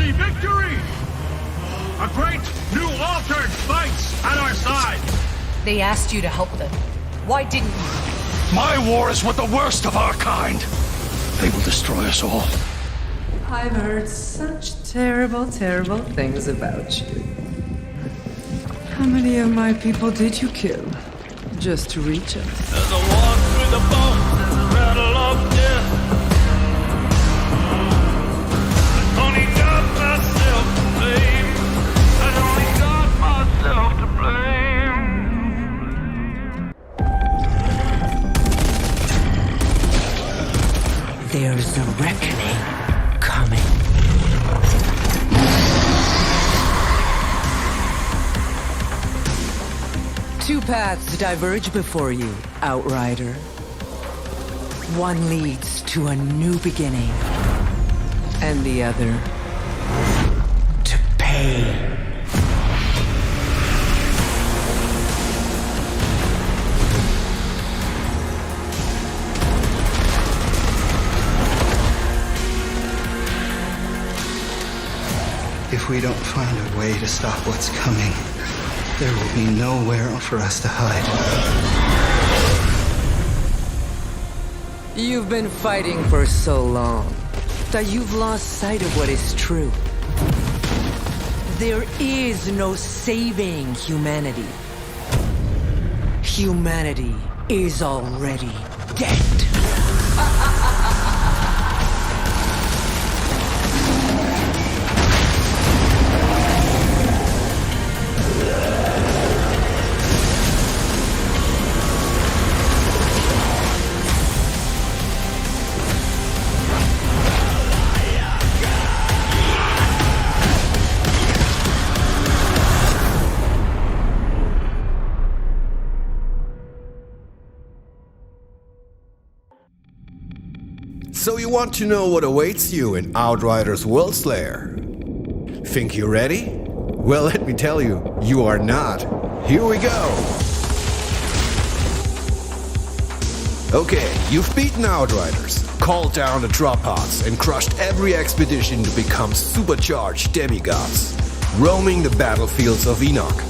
see victory! A great new altered fights at our side! They asked you to help them. Why didn't you? My war is with the worst of our kind! They will destroy us all. I've heard such terrible, terrible things about you. How many of my people did you kill? Just to reach us? As I walk through the bones, there's a rattle of death. I only got myself to blame. I only got myself to blame. There's a reckoning coming. Two paths diverge before you, Outrider. One leads to a new beginning, and the other to pain. If we don't find a way to stop what's coming, there will be nowhere for us to hide. You've been fighting for so long that you've lost sight of what is true. There is no saving humanity. Humanity is already dead. So you want to know what awaits you in Outriders Worldslayer? Think you're ready? Well, let me tell you, you are not. Here we go! Okay, you've beaten Outriders, called down the drop pods, and crushed every expedition to become supercharged demigods, roaming the battlefields of Enoch.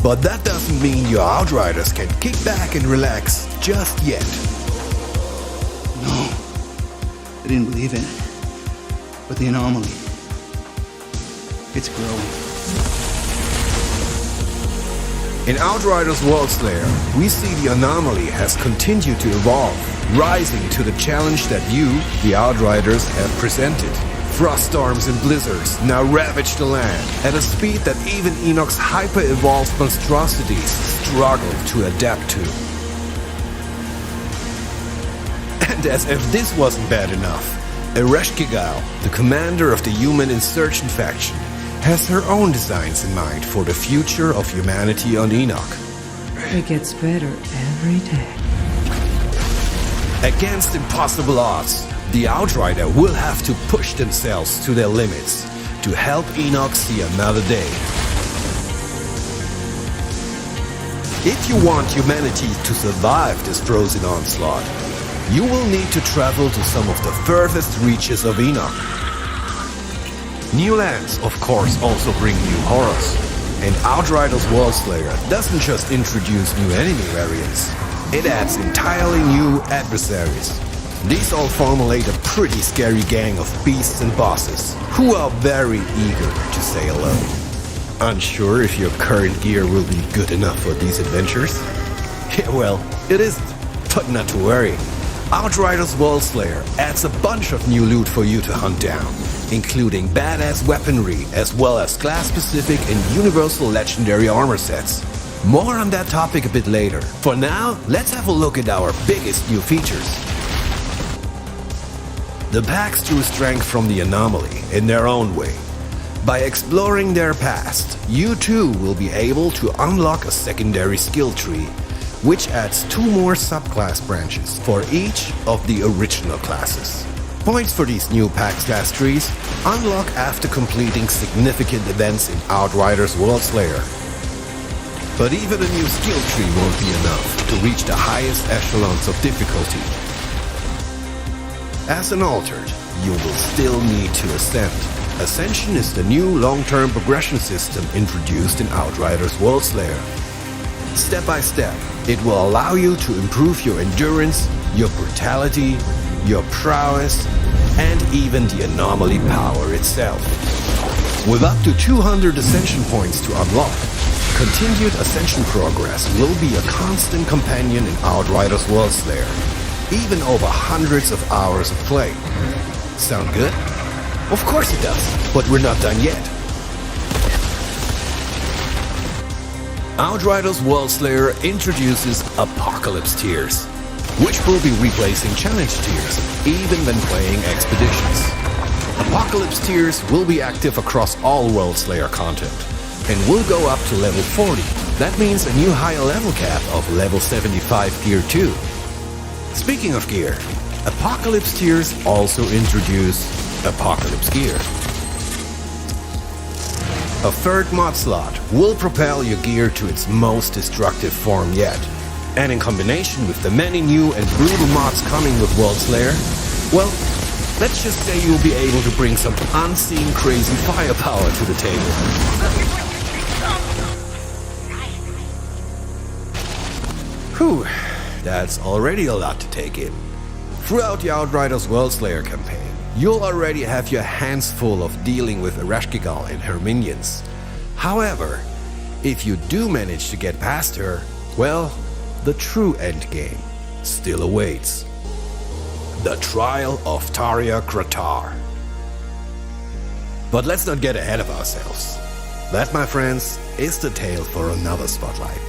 But that doesn't mean your Outriders can kick back and relax just yet. No. I didn't believe in it. But the anomaly, it's growing. In Outriders Worldslayer, we see the anomaly has continued to evolve, rising to the challenge that you, the Outriders, have presented. Frost storms and blizzards now ravage the land at a speed that even Enoch's hyper-evolved monstrosities struggle to adapt to. And as if this wasn't bad enough, Ereshkigal, the commander of the human insurgent faction, has her own designs in mind for the future of humanity on Enoch. It gets better every day. Against impossible odds, the Outrider will have to push themselves to their limits to help Enoch see another day. If you want humanity to survive this frozen onslaught, you will need to travel to some of the furthest reaches of Enoch. New lands, of course, also bring new horrors. And Outriders Worldslayer doesn't just introduce new enemy variants, it adds entirely new adversaries. These all formulate a pretty scary gang of beasts and bosses, who are very eager to say hello. Unsure if your current gear will be good enough for these adventures? Yeah, well, it isn't, but not to worry. Outriders Worldslayer adds a bunch of new loot for you to hunt down, including badass weaponry as well as class-specific and universal legendary armor sets. More on that topic a bit later. For now, let's have a look at our biggest new features. The packs drew strength from the anomaly in their own way. By exploring their past, you too will be able to unlock a secondary skill tree, which adds 2 more subclass branches for each of the original classes. Points for these new pack/class trees unlock after completing significant events in Outriders Worldslayer. But even a new skill tree won't be enough to reach the highest echelons of difficulty. As an altered, you will still need to ascend, Ascension is the new long-term progression system introduced in Outriders Worldslayer. Step by step, it will allow you to improve your endurance, your brutality, your prowess, and even the anomaly power itself. With up to 200 Ascension points to unlock, continued Ascension progress will be a constant companion in Outriders Worldslayer, even over hundreds of hours of play. Sound good? Of course it does, but we're not done yet. Outriders Worldslayer introduces Apocalypse tiers, which will be replacing challenge tiers, even when playing Expeditions. Apocalypse tiers will be active across all Worldslayer content, and will go up to level 40. That means a new higher level cap of level 75 gear 2. Speaking of gear, Apocalypse tiers also introduce Apocalypse gear. A third mod slot will propel your gear to its most destructive form yet. And in combination with the many new and brutal mods coming with Worldslayer, well, let's just say you'll be able to bring some unseen crazy firepower to the table. Whew, that's already a lot to take in. Throughout the Outriders Worldslayer campaign, you'll already have your hands full of dealing with Ereshkigal and her minions. However, if you do manage to get past her, well, the true endgame still awaits. The Trial of Tarya Gratar. But let's not get ahead of ourselves. That, my friends, is the tale for another spotlight.